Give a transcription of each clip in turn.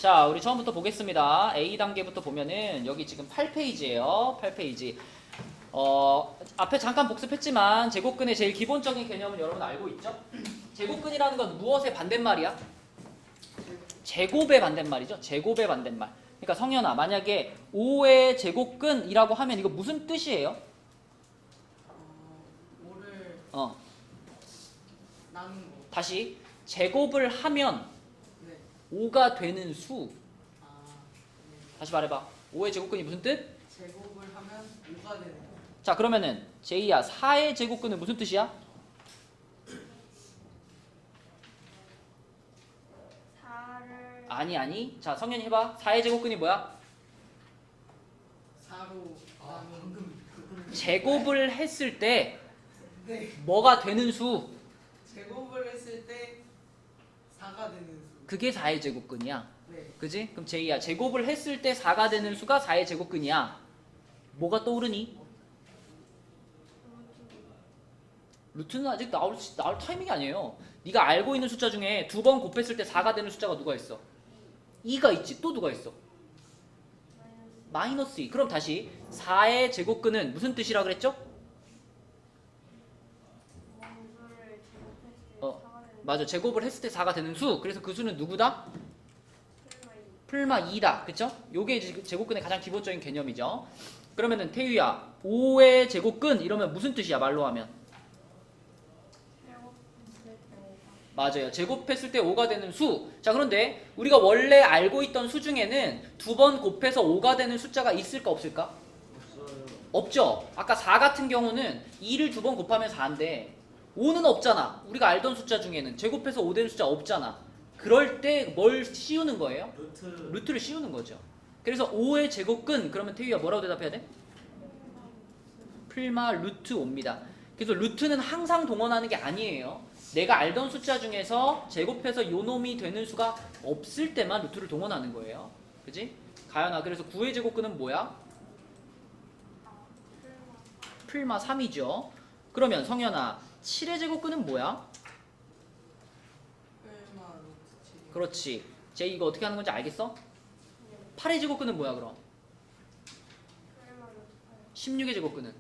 자, 우리 처음부터 보겠습니다. A 단계부터 보면은 여기 지금 8페이지예요. 8페이지. 앞에 잠깐 복습했지만 제곱근의 제일 기본적인 개념은 여러분 알고 있죠? 제곱근이라는 건 무엇의 반대말이야? 제곱의 반대말이죠. 제곱의 반대말. 그러니까 성현아, 만약에 5의 제곱근이라고 하면 이거 무슨 뜻이에요? 5를 나눈 거. 다시 제곱을 하면 네. 5가 되는 수. 아, 네. 다시 말해봐. 5의 제곱근이 무슨 뜻? 제곱을 하면 5가 되는 거. 자, 그러면은 제이야, 4의 제곱근은 무슨 뜻이야? 4를 아니. 자, 성현이 해봐. 4의 제곱근이 뭐야? 4로 방금 제곱을 했을 때 네. 뭐가 되는 수? 제곱을 했을 때 4가 되는 수. 그게 4의 제곱근이야. 네. 그지? 그럼 제이야, 제곱을 했을 때 4가 되는 수가 4의 제곱근이야. 뭐가 떠오르니? 루트는 아직 나올 타이밍이 아니에요. 네가 알고 있는 숫자 중에 두 번 곱했을 때 4가 되는 숫자가 누가 있어? 2가 있지. 또 누가 있어? 마이너스 2. 그럼 다시 4의 제곱근은 무슨 뜻이라 그랬죠? 원수를 제곱했을 때 어, 4가 되는 맞아. 제곱을 했을 때 4가 되는 수. 그래서 그 수는 누구다? 풀마 풀마 2다. 그쵸? 요게 제곱근의 가장 기본적인 개념이죠. 그러면은 태유야, 5의 제곱근 이러면 무슨 뜻이야? 말로 하면. 제곱했을 때 5가 맞아요. 제곱했을 때 5가 되는 수. 자, 그런데 우리가 원래 알고 있던 수 중에는 두 번 곱해서 5가 되는 숫자가 있을까 없을까? 없죠. 아까 4 같은 경우는 2를 두 번 곱하면 4인데 5는 없잖아. 우리가 알던 숫자 중에는 제곱해서 5 되는 숫자 없잖아. 그럴 때 뭘 씌우는 거예요? 루트를 씌우는 거죠. 그래서 5의 제곱근 그러면 태유야 뭐라고 대답해야 돼? 풀마 루트 5입니다. 그래서 루트는 항상 동원하는 게 아니에요. 내가 알던 숫자 중에서 제곱해서 요놈이 되는 수가 없을 때만 루트를 동원하는 거예요. 그지? 가연아, 그래서 9의 제곱근은 뭐야? 풀마 3이죠. 그러면 성현아, 7의 제곱근은 뭐야? 풀마 루트 7. 그렇지. 제이 이거 어떻게 하는 건지 알겠어? 8의 제곱근은 뭐야 그럼? 풀마 루트 16의 제곱근은?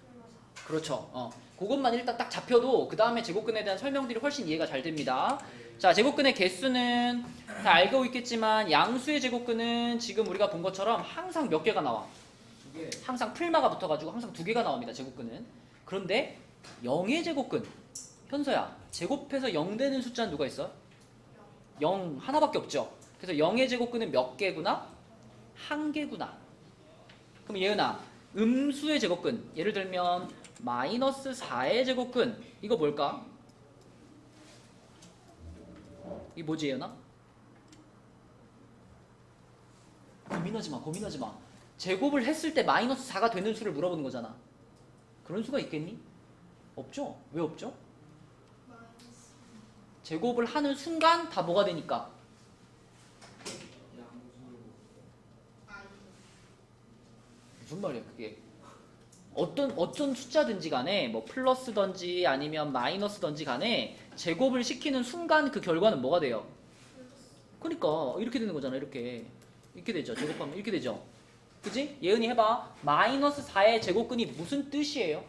풀마 4 그렇죠. 그것만 일단 딱 잡혀도 그 다음에 제곱근에 대한 설명들이 훨씬 이해가 잘 됩니다. 자, 제곱근의 개수는 다 알고 있겠지만 양수의 제곱근은 지금 우리가 본 것처럼 항상 몇 개가 나와? 항상 풀마가 붙어가지고 항상 2개가 나옵니다. 제곱근은. 그런데 0의 제곱근, 현서야, 제곱해서 0 되는 숫자는 누가 있어? 0 하나밖에 없죠. 그래서 0의 제곱근은 몇 개구나? 1개구나. 그럼 예은아, 음수의 제곱근, 예를 들면 마이너스 4의 제곱근, 이거 뭘까? 이게 뭐지 예은아? 고민하지 마. 제곱을 했을 때 마이너스 4가 되는 수를 물어보는 거잖아. 그런 수가 있겠니? 없죠? 왜 없죠? 마이너스 제곱을 하는 순간 다 뭐가 되니까? 무슨 말이야 그게? 어떤 숫자든지 간에 뭐 플러스든지 아니면 마이너스든지 간에 제곱을 시키는 순간 그 결과는 뭐가 돼요? 그러니까 이렇게 되는 거잖아. 이렇게 되죠. 제곱하면 이렇게 되죠. 그지? 예은이 해봐. 마이너스 4의 제곱근이 무슨 뜻이에요?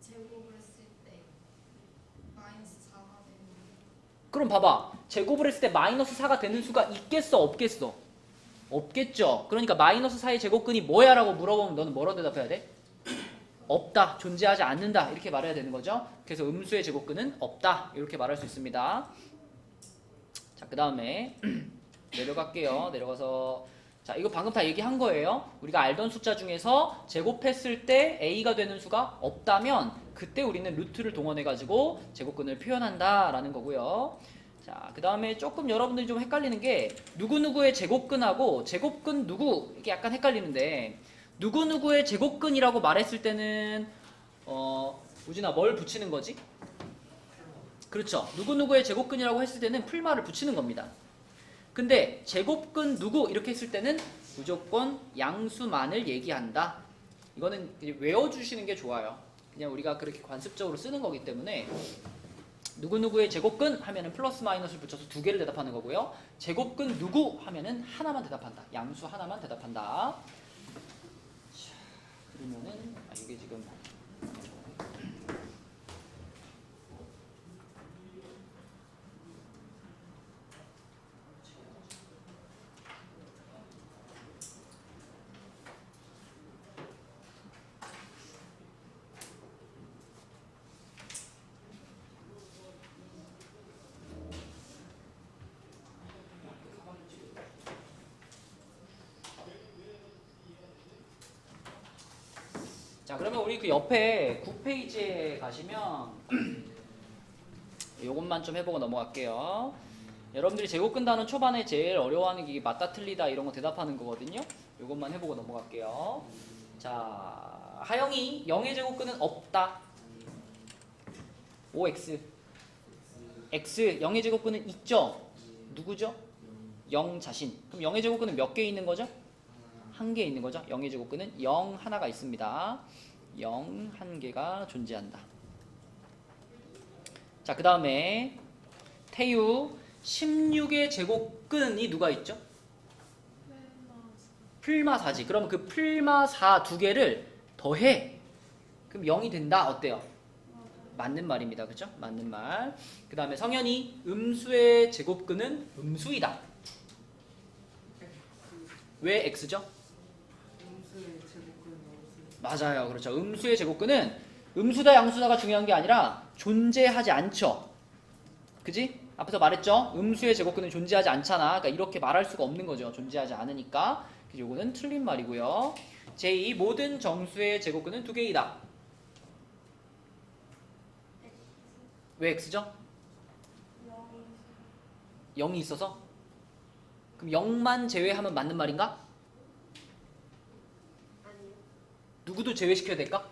제곱을 했을 때 마이너스 4가 되는 그럼 봐봐. 제곱을 했을 때 마이너스 4가 되는 수가 있겠어? 없겠어? 없겠죠. 그러니까 마이너스 4의 제곱근이 뭐야? 라고 물어보면 너는 뭐라고 대답해야 돼? 없다. 존재하지 않는다. 이렇게 말해야 되는 거죠. 그래서 음수의 제곱근은 없다. 이렇게 말할 수 있습니다. 자, 그 다음에 내려갈게요. 내려가서 자, 이거 방금 다 얘기한 거예요. 우리가 알던 숫자 중에서 제곱했을 때 A가 되는 수가 없다면 그때 우리는 루트를 동원해가지고 제곱근을 표현한다라는 거고요. 자, 그 다음에 조금 여러분들이 좀 헷갈리는 게 누구누구의 제곱근하고 제곱근 누구 이게 약간 헷갈리는데 누구누구의 제곱근이라고 말했을 때는 우진아 뭘 붙이는 거지? 그렇죠. 누구누구의 제곱근이라고 했을 때는 풀마를 붙이는 겁니다. 근데 제곱근 누구 이렇게 했을 때는 무조건 양수만을 얘기한다. 이거는 외워주시는 게 좋아요. 그냥 우리가 그렇게 관습적으로 쓰는 거기 때문에 누구누구의 제곱근 하면은 플러스 마이너스를 붙여서 두 개를 대답하는 거고요. 제곱근 누구 하면은 하나만 대답한다. 양수 하나만 대답한다. 자, 그러면은 이게 지금 자, 그러면 우리 그 옆에 9페이지에 가시면 요것만 좀 해보고 넘어갈게요. 여러분들이 제곱근 단원 초반에 제일 어려워하는 게 맞다 틀리다 이런 거 대답하는 거거든요. 요것만 해보고 넘어갈게요. 자, 하영이 0의 제곱근은 없다. OX X 0의 제곱근은 있죠. 누구죠? 0 자신. 그럼 0의 제곱근은 몇 개 있는 거죠? 한 개 있는 거죠. 0의 제곱근은 0 하나가 있습니다. 0 한 개가 존재한다. 자, 그 다음에 태유 16의 제곱근이 누가 있죠? 풀마 4지. 그러면 그 풀마 4 두 개를 더해. 그럼 0이 된다. 어때요? 맞는 말입니다. 그죠? 맞는 말. 그 다음에 성현이 음수의 제곱근은 음수이다. 왜 X죠? 음수의 제곱근 음수. 맞아요. 그렇죠. 음수의 제곱근은 음수다 양수다가 중요한 게 아니라 존재하지 않죠. 그지? 앞에서 말했죠. 음수의 제곱근은 존재하지 않잖아. 그러니까 이렇게 말할 수가 없는 거죠. 존재하지 않으니까. 그래서 요거는 틀린 말이고요. 제2 모든 정수의 제곱근은 두 개이다. 왜 X죠? 0이 있어서? 그럼 0만 제외하면 맞는 말인가? 누구도 제외시켜야 될까?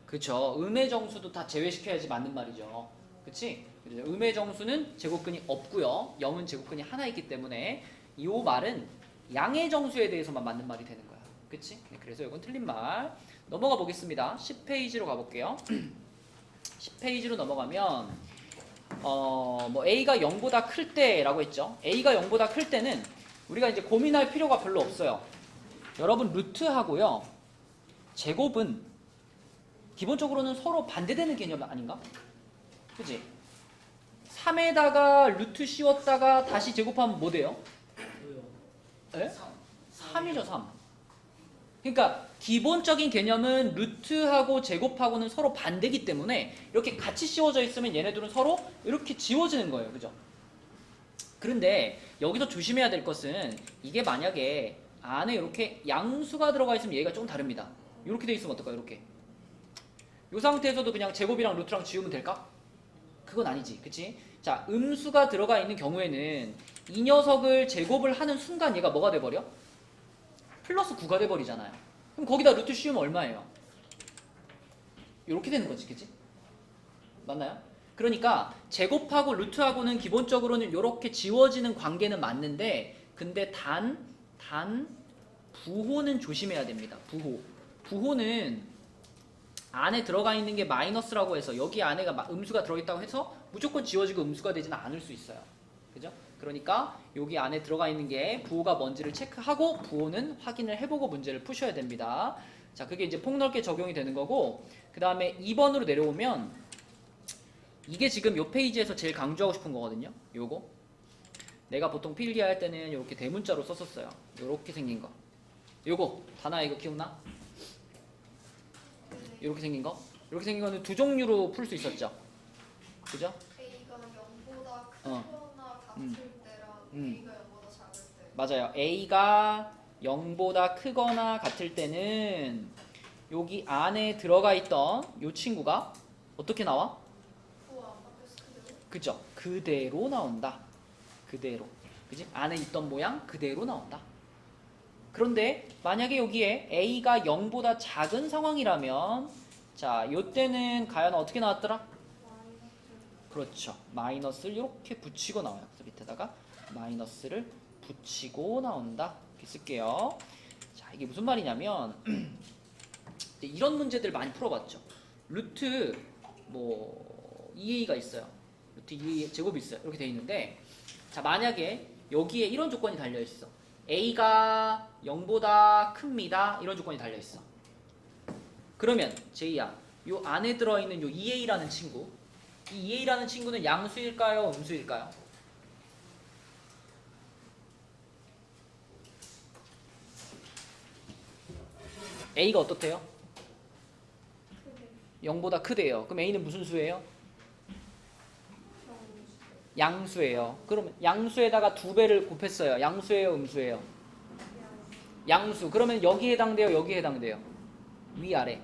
그쵸. 음의 정수도 다 제외시켜야지 맞는 말이죠. 그치? 음의 정수는 제곱근이 없고요. 0은 제곱근이 하나 있기 때문에 이 말은 양의 정수에 대해서만 맞는 말이 되는 거야. 그치? 네, 그래서 이건 틀린 말. 넘어가 보겠습니다. 10페이지로 가볼게요. 10페이지로 넘어가면 뭐 A가 0보다 클 때라고 했죠. A가 0보다 클 때는 우리가 이제 고민할 필요가 별로 없어요. 여러분 루트하고요. 제곱은 기본적으로는 서로 반대되는 개념 아닌가? 그치? 3에다가 루트 씌웠다가 다시 제곱하면 뭐 돼요? 에? 3이죠, 3. 그러니까 기본적인 개념은 루트하고 제곱하고는 서로 반대기 때문에 이렇게 같이 씌워져 있으면 얘네들은 서로 이렇게 지워지는 거예요. 그죠? 그런데 여기서 조심해야 될 것은 이게 만약에 안에 이렇게 양수가 들어가 있으면 얘가 조금 다릅니다. 이렇게 돼 있으면 어떨까요? 이렇게. 이 상태에서도 그냥 제곱이랑 루트랑 지우면 될까? 그건 아니지. 그치? 자, 음수가 들어가 있는 경우에는 이 녀석을 제곱을 하는 순간 얘가 뭐가 돼버려? 플러스 9가 돼버리잖아요. 그럼 거기다 루트 씌우면 얼마예요? 이렇게 되는 거지. 그치? 맞나요? 그러니까 제곱하고 루트하고는 기본적으로는 이렇게 지워지는 관계는 맞는데 근데 단 부호는 조심해야 됩니다. 부호는 안에 들어가 있는 게 마이너스라고 해서 여기 안에가 음수가 들어있다고 해서 무조건 지워지고 음수가 되지는 않을 수 있어요. 그죠? 그러니까 여기 안에 들어가 있는 게 부호가 뭔지를 체크하고 부호는 확인을 해보고 문제를 푸셔야 됩니다. 자, 그게 이제 폭넓게 적용이 되는 거고 그 다음에 2번으로 내려오면 이게 지금 요 페이지에서 제일 강조하고 싶은 거거든요. 요거 내가 보통 필기할 때는 이렇게 대문자로 썼었어요. 요렇게 생긴 거. 요거 다나 이거 기억나? 이렇게 생긴 거? 이렇게 생긴 거는 두 종류로 풀 수 있었죠. 그죠? A가 0보다 어. 크거나 같을 때랑 음. A가 0보다 작을 때. 맞아요. A가 0보다 크거나 같을 때는 여기 안에 들어가 있던 요 친구가 어떻게 나와? 부호 안 바뀌었어 그대로? 그죠? 그대로 나온다. 그대로. 그지? 안에 있던 모양 그대로 나온다. 그런데 만약에 여기에 A가 0보다 작은 상황이라면 자, 요때는 가연아 어떻게 나왔더라? 그렇죠. 마이너스를 이렇게 붙이고 나와요. 그래서 밑에다가 마이너스를 붙이고 나온다. 이렇게 쓸게요. 자, 이게 무슨 말이냐면 이런 문제들 많이 풀어봤죠. 루트 뭐 2a가 있어요. 루트 2a 제곱이 있어요. 이렇게 돼 있는데 자 만약에 여기에 이런 조건이 달려 있어. a가 0보다 큽니다. 이런 조건이 달려 있어. 그러면 제이야, 요 안에 들어있는 요 2a라는 친구, 이 2a라는 친구는 양수일까요? 음수일까요? a가 어떻대요? 0보다 크대요. 그럼 a는 무슨 수예요? 양수예요. 그러면 양수에다가 2배를 곱했어요. 양수예요? 음수예요? 양수. 그러면 여기 해당돼요? 여기 해당돼요? 위아래.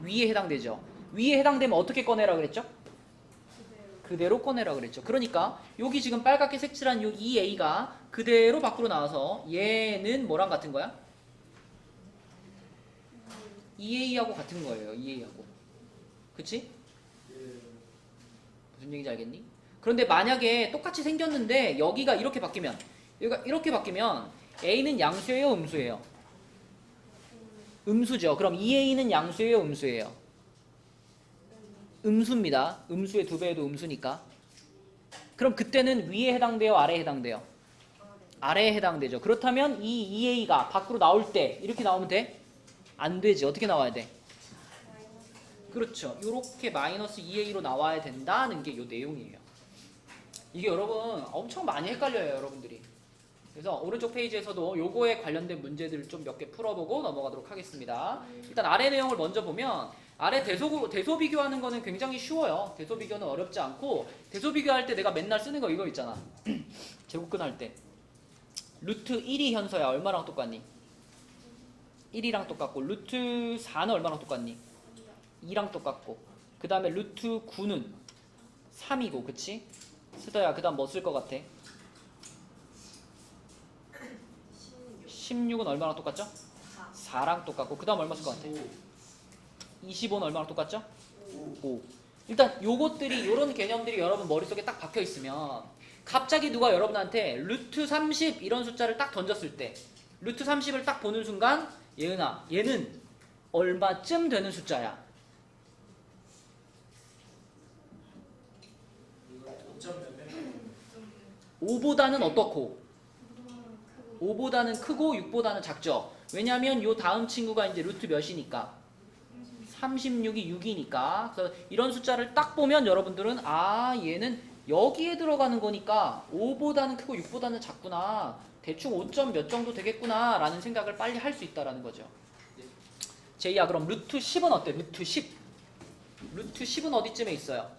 위에 해당되죠. 위에 해당되면 어떻게 꺼내라 그랬죠? 그대로 꺼내라 그랬죠. 그러니까 여기 지금 빨갛게 색칠한 이 2a가 그대로 밖으로 나와서 얘는 뭐랑 같은 거야? 2a하고 같은 거예요. 2a하고. 그치? 무슨 얘기인지 알겠니? 그런데 만약에 똑같이 생겼는데 여기가 이렇게 바뀌면, 여기가 이렇게 바뀌면 a는 양수예요? 음수예요? 음수죠. 그럼 2a는 양수예요? 음수예요? 음수입니다. 음수의 2배에도 음수니까. 그럼 그때는 위에 해당돼요? 아래에 해당돼요? 아래에 해당되죠. 그렇다면 이 2a가 밖으로 나올 때 이렇게 나오면 돼? 안 되지. 어떻게 나와야 돼? 그렇죠. 이렇게 마이너스 2a로 나와야 된다는 게 이 내용이에요. 이게 여러분 엄청 많이 헷갈려요. 여러분들이. 그래서 오른쪽 페이지에서도 요거에 관련된 문제들을 좀 몇 개 풀어보고 넘어가도록 하겠습니다. 일단 아래 내용을 먼저 보면 아래 대소 비교하는 거는 굉장히 쉬워요. 대소 비교는 어렵지 않고 대소 비교할 때 내가 맨날 쓰는 거 이거 있잖아. 제곱근 할 때 루트 1이 현서야 얼마랑 똑같니? 1이랑 똑같고 루트 4는 얼마랑 똑같니? 2랑 똑같고 그 다음에 루트 9는 3이고 그치? 스더야 그 다음 뭐 쓸 것 같아? 16은 얼마랑 똑같죠? 4랑 똑같고 그 다음 얼마 쓸 것 같아? 25는 얼마랑 똑같죠? 5. 일단 요것들이 요런 개념들이 여러분 머릿속에 딱 박혀 있으면 갑자기 누가 여러분한테 루트 30 이런 숫자를 딱 던졌을 때 루트 30을 딱 보는 순간 예은아 얘는 얼마쯤 되는 숫자야? 5보다는 어떻고? 5보다는 크고 6보다는 작죠. 왜냐하면 요 다음 친구가 이제 루트 몇이니까 36이 6이니까. 그래서 이런 숫자를 딱 보면 여러분들은 아 얘는 여기에 들어가는 거니까 5보다는 크고 6보다는 작구나. 대충 5점 몇 정도 되겠구나 라는 생각을 빨리 할 수 있다라는 거죠. 제이야 그럼 루트 10은 어때? 루트 10. 루트 10은 어디쯤에 있어요?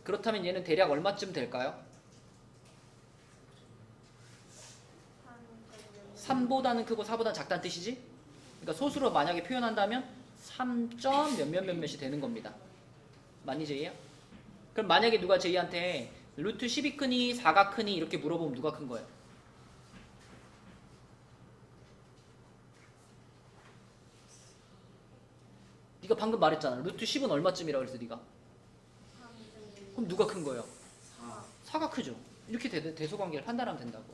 그렇다면 얘는 대략 얼마쯤 될까요? 3보다는 크고 4보다는 작다는 뜻이지? 그러니까 소수로 만약에 표현한다면 3점 몇몇몇몇이 되는 겁니다. 맞니 제이야? 그럼 만약에 누가 제이한테 루트 10이 크니 4가 크니 이렇게 물어보면 누가 큰 거예요? 네가 방금 말했잖아. 루트 10은 얼마쯤이라고 그랬어 네가? 그럼 누가 큰 거예요? 4가 크죠. 이렇게 대소관계를 판단하면 된다고.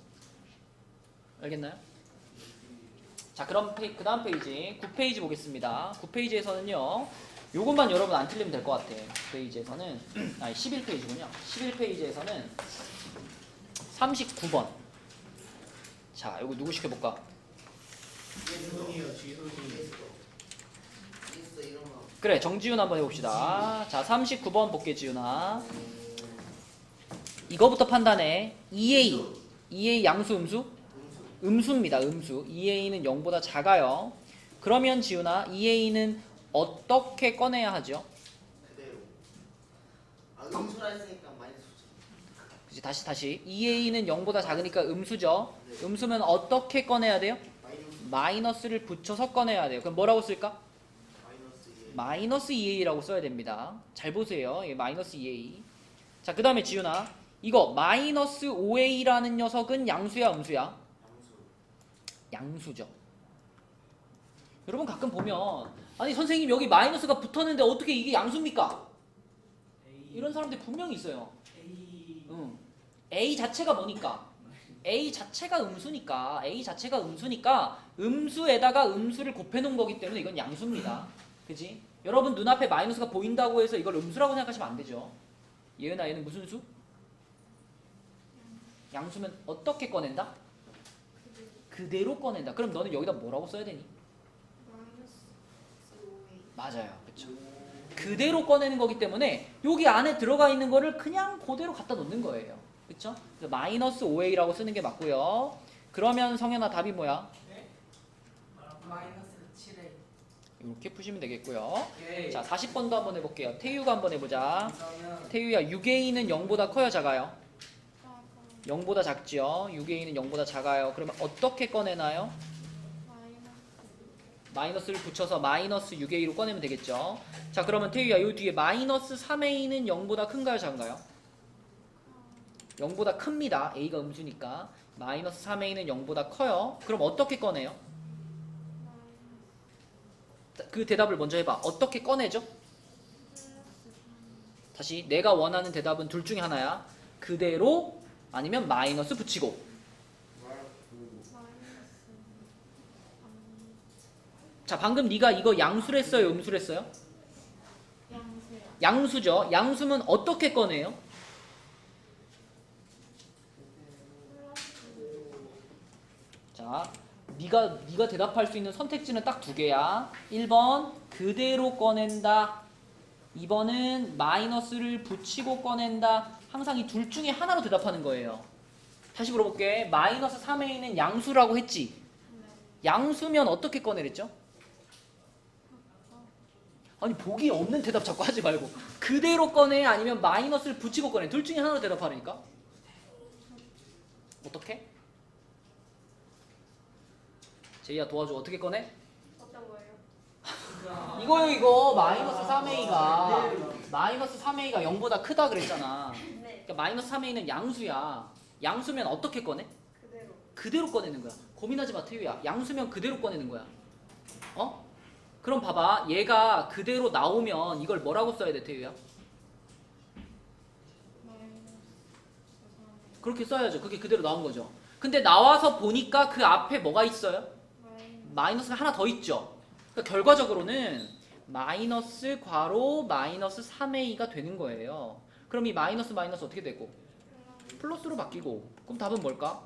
알겠나요? 자 그럼 그 다음 페이지 9페이지 보겠습니다. 9페이지에서는요 요것만 여러분 안 틀리면 될 것 같아. 9페이지에서는 아니 11페이지군요. 11페이지에서는 39번. 자 요거 누구 시켜볼까? 그래 정지훈 한번 해봅시다. 자 39번 볼게 지훈아. 이거부터 판단해. 2a 양수 음수? 음수입니다. 음수. 2a는 0보다 작아요. 그러면 지훈아 2a는 어떻게 꺼내야 하죠? 그대로. 아 음수라 했으니까 마이너스죠. 그치, 다시 2a는 0보다 작으니까 음수죠. 네. 음수면 어떻게 꺼내야 돼요? 마이너스 마이너스를 붙여서 꺼내야 돼요. 그럼 뭐라고 쓸까? 마이너스 2. 마이너스 2a라고 써야 됩니다. 잘 보세요. 예, 마이너스 2a. 자, 그 다음에 지훈아 이거 마이너스 5a라는 녀석은 양수야 음수야? 양수죠. 여러분 가끔 보면 아니 선생님 여기 마이너스가 붙었는데 어떻게 이게 양수입니까? 이런 사람들 분명히 있어요. 응. A 자체가 뭐니까? A 자체가 음수니까 음수에다가 음수를 곱해놓은 거기 때문에 이건 양수입니다. 그지? 여러분 눈앞에 마이너스가 보인다고 해서 이걸 음수라고 생각하시면 안 되죠. 얘은아 얘는 무슨 수? 양수면 어떻게 꺼낸다? 그대로 꺼낸다. 그럼 너는 여기다 뭐라고 써야 되니? 마이너스 5A. 맞아요. 그렇죠. 그대로 꺼내는 거기 때문에 여기 안에 들어가 있는 거를 그냥 그대로 갖다 놓는 거예요. 그렇죠? 그래서 마이너스 5a라고 쓰는 게 맞고요. 그러면 성현아 답이 뭐야? 마이너스 7A. 이렇게 푸시면 되겠고요. 오케이. 자, 40번도 한번 해볼게요. 태유가 한번 해보자. 이상은 태유야, 6a는 0보다 커요, 작아요? 작아. 0보다 작죠. 6a는 0보다 작아요. 그러면 어떻게 꺼내나요? 마이너스. 마이너스를 붙여서 마이너스 6a로 꺼내면 되겠죠. 자, 그러면 태유야, 이 뒤에 마이너스 3a는 0보다 큰가요, 작은가요? 0보다 큽니다. a가 음수니까. 마이너스 3a는 0보다 커요. 그럼 어떻게 꺼내요? 자, 그 대답을 먼저 해봐. 어떻게 꺼내죠? 다시 내가 원하는 대답은 둘 중에 하나야. 그대로 아니면 마이너스 붙이고. 자, 방금 네가 이거 양수를 했어요, 음수를 했어요? 양수야. 양수죠. 양수면 어떻게 꺼내요? 자, 네가 대답할 수 있는 선택지는 딱 두 개야. 1번 그대로 꺼낸다. 2번은 마이너스를 붙이고 꺼낸다. 항상 이 둘 중에 하나로 대답하는 거예요. 다시 물어볼게. 마이너스 3a는 양수라고 했지. 양수면 어떻게 꺼내랬죠? 아니 보기 없는 대답 자꾸 하지 말고 그대로 꺼내 아니면 마이너스를 붙이고 꺼내. 둘 중에 하나로 대답하라니까. 어떻게? 제이야 도와줘. 어떻게 꺼내? 어떤 거예요? 이거요 이거 마이너스 3a가 0보다 크다 그랬잖아. 네. 그러니까 마이너스 3a는 양수야. 양수면 어떻게 꺼내? 그대로. 그대로 꺼내는 거야. 고민하지 마 태유야. 양수면 그대로 꺼내는 거야. 어? 그럼 봐봐. 얘가 그대로 나오면 이걸 뭐라고 써야 돼 태유야? 마이너스 3A. 그렇게 써야죠. 그게 그대로 나온 거죠. 근데 나와서 보니까 그 앞에 뭐가 있어요? 마이너스가 하나 더 있죠. 그러니까 결과적으로는 마이너스 괄호 마이너스 3a가 되는 거예요. 그럼 이 마이너스 마이너스 어떻게 되고? 플러스로 바뀌고. 그럼 답은 뭘까?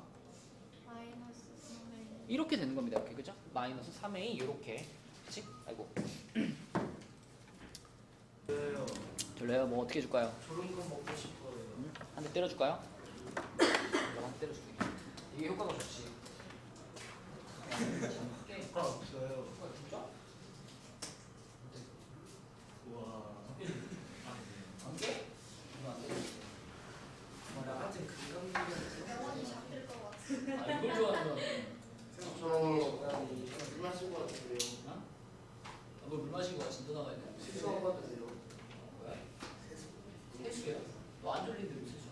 마이너스 3A. 이렇게 되는 겁니다. 이렇게 그죠? 마이너스 3a 이렇게. 그치? 아이고. 들려요? 뭐 어떻게 해줄까요? 저런 거 먹고 싶어요. 한 대 때려줄까요? 한 대 때려줄게. 이게 효과가 좋지. 없어요. 진짜? 우와. 안 돼? 안 돼? 나 같은 금강경이었어. 영원히 잡힐 것 같아. 아, 이걸 좋아하는 거야. 물 마신 것 같은데요. 물 마신 거야? 진짜 나가야 돼? 세수한 것 같은데요. 왜? 세수야? 너 안 졸린데 왜 세수?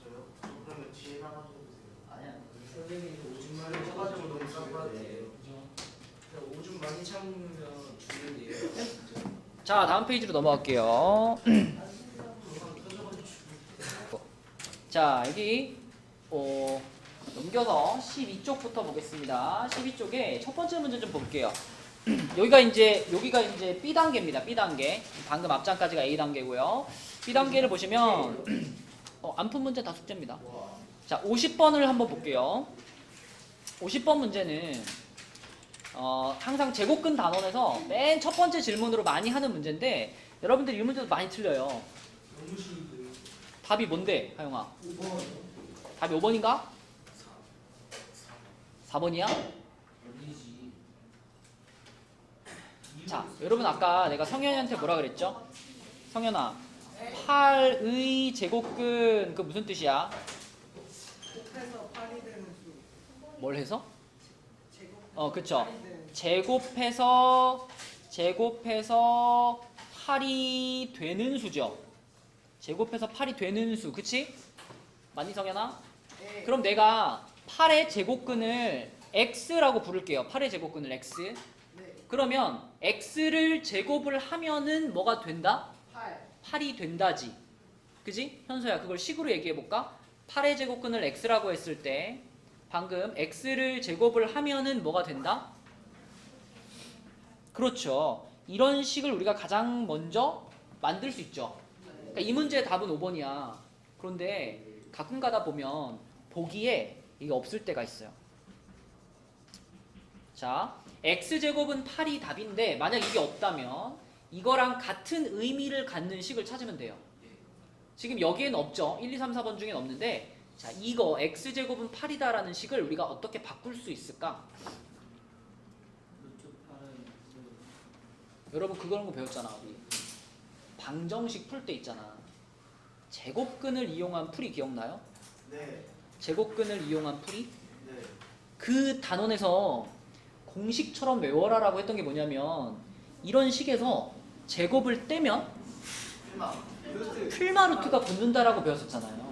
저요? 그러면 뒤에 나가서 보세요. 아니야. 선생님이 오줌 마려 저 가지고 너무 깜빡이에요. 오줌 많이 참으면 죽는데요. 자, 다음 페이지로 넘어갈게요. 자, 여기 넘겨서 12쪽부터 보겠습니다. 12쪽에 첫 번째 문제 좀 볼게요. 여기가 이제 B 단계입니다. B 단계. 방금 앞장까지가 A 단계고요. B 단계를 보시면 안 푼 문제 다 숙제입니다. 자, 50번을 한번 볼게요. 50번 문제는 항상 제곱근 단원에서 맨 첫 번째 질문으로 많이 하는 문제인데 여러분들 이 문제도 많이 틀려요. 너무 쉬운데요. 답이 뭔데, 하영아? 5번. 답이 5번인가? 4번이야? 아니지. 자, 여러분 아까 내가 성현이한테 뭐라 그랬죠? 성현아, 8의 제곱근 그 무슨 뜻이야? 곱해서 8이 되는 수. 뭘 해서? 제곱. 그쵸. 8이 되는 제곱해서 8이 되는 수죠. 제곱해서 8이 되는 수, 그치? 맞니 성현아? 네. 그럼 내가 8의 제곱근을 x라고 부를게요. 8의 제곱근을 x. 네. 그러면 x를 제곱을 하면은 뭐가 된다? 8. 8이 된다지. 그지? 현서야, 그걸 식으로 얘기해 볼까? 8의 제곱근을 x라고 했을 때 방금 x를 제곱을 하면은 뭐가 된다? 그렇죠. 이런 식을 우리가 가장 먼저 만들 수 있죠. 그러니까 이 문제의 답은 5번이야. 그런데 가끔 가다 보면 보기에 이게 없을 때가 있어요. 자, x제곱은 8이 답인데 만약 이게 없다면 이거랑 같은 의미를 갖는 식을 찾으면 돼요. 지금 여기에는 없죠. 1, 2, 3, 4번 중엔 없는데 자, 이거 x제곱은 8이다라는 식을 우리가 어떻게 바꿀 수 있을까? 여러분 그런 거 배웠잖아. 우리 방정식 풀 때 있잖아. 제곱근을 이용한 풀이 기억나요? 네. 제곱근을 이용한 풀이? 네. 그 단원에서 공식처럼 외워라라고 했던 게 뭐냐면 이런 식에서 제곱을 떼면 풀마 루트가 붙는다라고 배웠었잖아요.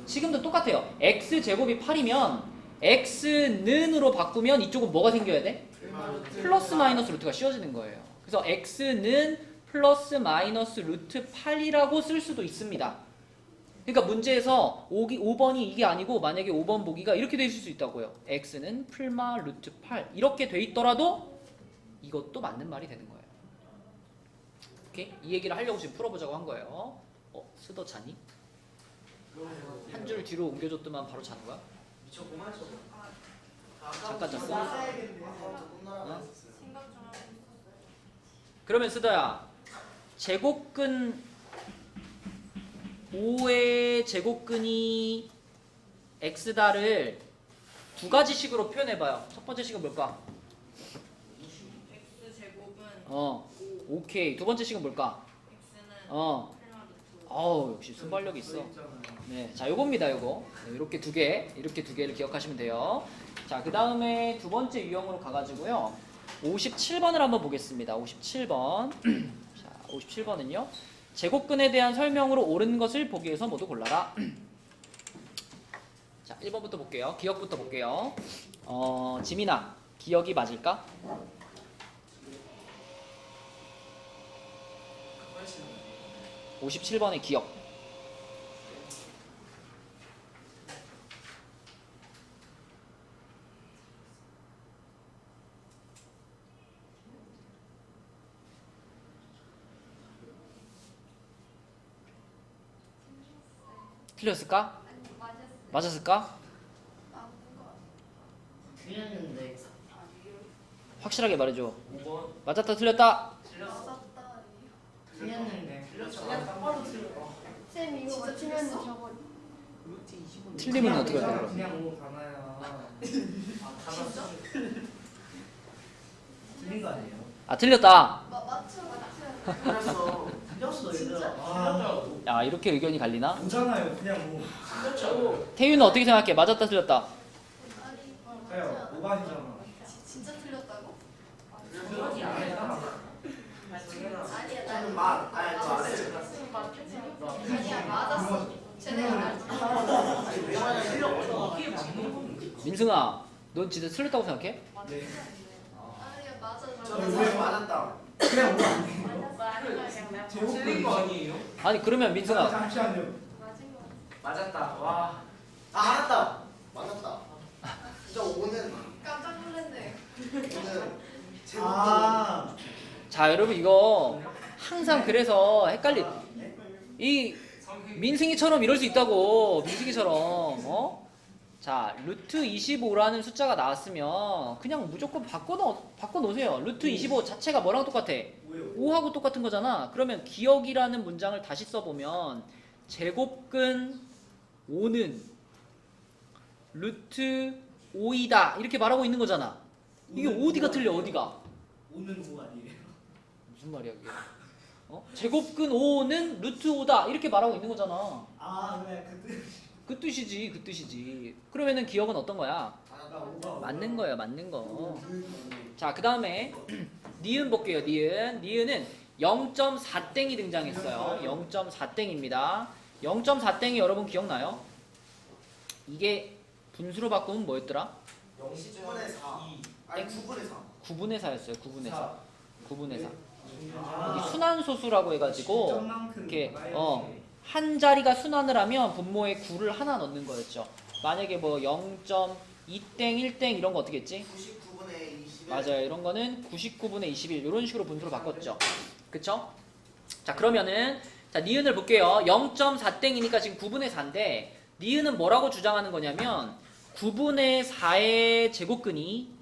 지금도 똑같아요. x제곱이 8이면 x는으로 바꾸면 이쪽은 뭐가 생겨야 돼? 플러스 마이너스 루트가 씌워지는 거예요. 그래서 x는 플러스 마이너스 루트 8이라고 쓸 수도 있습니다. 그러니까 문제에서 5번이 이게 아니고 만약에 5번 보기가 이렇게 돼 있을 수 있다고요. x는 풀마 루트 8 이렇게 돼 있더라도 이것도 맞는 말이 되는 거예요. 오케이? 이 얘기를 하려고 지금 풀어보자고 한 거예요. 스더 자니? 한 줄 뒤로 옮겨줬더만 바로 자는 거야? 미쳐 고마죠. 잠깐 잤어? 어? 생각 좀 하고 있었어요. 그러면 스더야 제곱근 5의 제곱근이 x다를 두 가지 식으로 표현해봐요. 첫 번째 식은 뭘까? x 제곱은 오케이. 두 번째 식은 뭘까? x는 어. 풀마 루트 역시 순발력이 있어. 네, 자, 요겁니다, 요거. 네, 이렇게 두 개를 기억하시면 돼요. 자, 그 다음에 두 번째 유형으로 가가지고요. 57번을 한번 보겠습니다. 57번. 자, 57번은요. 제곱근에 대한 설명으로 옳은 것을 보기 위해서 모두 골라라. 자, 1번부터 볼게요. 기억부터 볼게요. 지민아, 기억이 맞을까? 57번의 기억. 틀렸을까? 아니 맞았어요. 맞았을까? 맞은 거. 틀렸는데. 확실하게 말해줘. 5번. 맞았다, 틀렸다. 맞았다. 틀렸는데. 틀렸죠. 바로 틀려. 쌤 이거 맞추면 저거 틀리면 어떻게 할 거야? 그냥 5 단어야. 진짜? 틀린 거 아니에요? 아, 틀렸다. 맞춰. 틀렸어. 틀렸어 얘들아. 야, 이렇게 의견이 갈리나? 오잖아요. 그냥 뭐. 틀렸죠. 태윤은 어떻게 생각해? 맞았다, 틀렸다. 아니 가요. 오반이잖아. 진짜 틀렸다고? 그거지 아니야. 아니야 저는 맛. 아니 저 안 했어. 아니야 맞았어. 쟤네가 맞았어. 아니 왜 만약 틀려? 이게 맞는 건데. 민승아, 넌 진짜 틀렸다고 생각해? 네. 아니야 맞아. 저는 사실 맞았다. 그냥 오반. 틀린 거 아니에요? 아니, 그러면 민승아, 잠시만요. 맞은 거. 맞았다. 와. 아 알았다. 맞았다. 진짜 5는 깜짝 놀랐네. 5는 제곱. 아. 자, 여러분 이거 항상 그래서 이 민승이처럼 이럴 수 있다고. 민승이처럼. 자, 루트 25라는 숫자가 나왔으면 그냥 무조건 바꿔 놓으세요. 루트 25 자체가 뭐랑 똑같아? 뭐요? 5하고 똑같은 거잖아. 그러면 기억이라는 문장을 다시 써보면 제곱근 5는 루트 5이다 이렇게 말하고 있는 거잖아. 이게 어디가 틀려? 어디가? 오는 오 아니에요? 무슨 말이야 그게? 제곱근 5는 루트 5다 이렇게 말하고 있는 거잖아. 아 그래 그때. 그 뜻이지, 그 뜻이지. 그러면은 기억은 어떤 거야? 아 오바. 맞는 거야, 맞는 거. 자, 그 다음에 니은 볼게요. 니은은 0.4땡이 등장했어요. 0.4땡입니다. 0.4땡이 여러분 기억나요? 이게 분수로 바꾸면 뭐였더라? 10분의 4. 아니 9분의 4. 9분의 4였어요. 9분의 4. 9분의 4. 아. 이 순환소수라고 해가지고 점만큼 이렇게 나가야지. 한 자리가 순환을 하면 분모에 9를 하나 넣는 거였죠. 만약에 뭐 2땡 1땡 이런 거 어떻게 했지? 99분의 21. 맞아요. 이런 거는 99분의 21 이런 식으로 분수로 바꿨죠. 그쵸? 자 그러면은 자 니은을 볼게요. 0.4땡이니까 지금 9분의 4인데 니은은 뭐라고 주장하는 거냐면 9분의 4의 제곱근이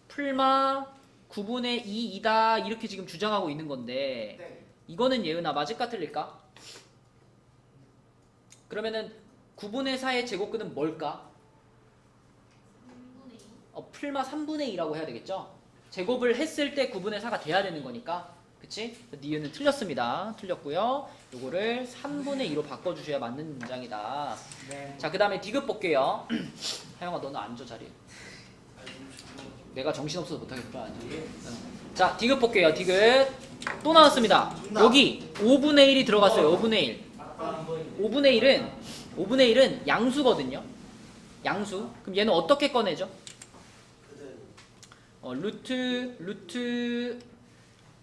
풀마 9분의 2이다 이렇게 지금 주장하고 있는 건데 네. 이거는 예은아 맞을까 틀릴까? 그러면은 9분의 4의 제곱근은 뭘까? 3분의 2. 풀마 3분의 2라고 해야 되겠죠? 제곱을 했을 때 9분의 4가 돼야 되는 거니까 그치? 니은은 틀렸습니다. 틀렸고요. 요거를 3분의 2로 바꿔주셔야 맞는 문장이다. 네. 자 그 다음에 디귿 볼게요. 하영아 너는 앉아 자리에. 내가 정신없어서 못하겠다. 자 디귿 볼게요. 디귿 또 나왔습니다. 여기 5분의 1이 들어갔어요. 5분의 1. 5분의 1은 양수거든요. 양수. 그럼 얘는 어떻게 꺼내죠? 루트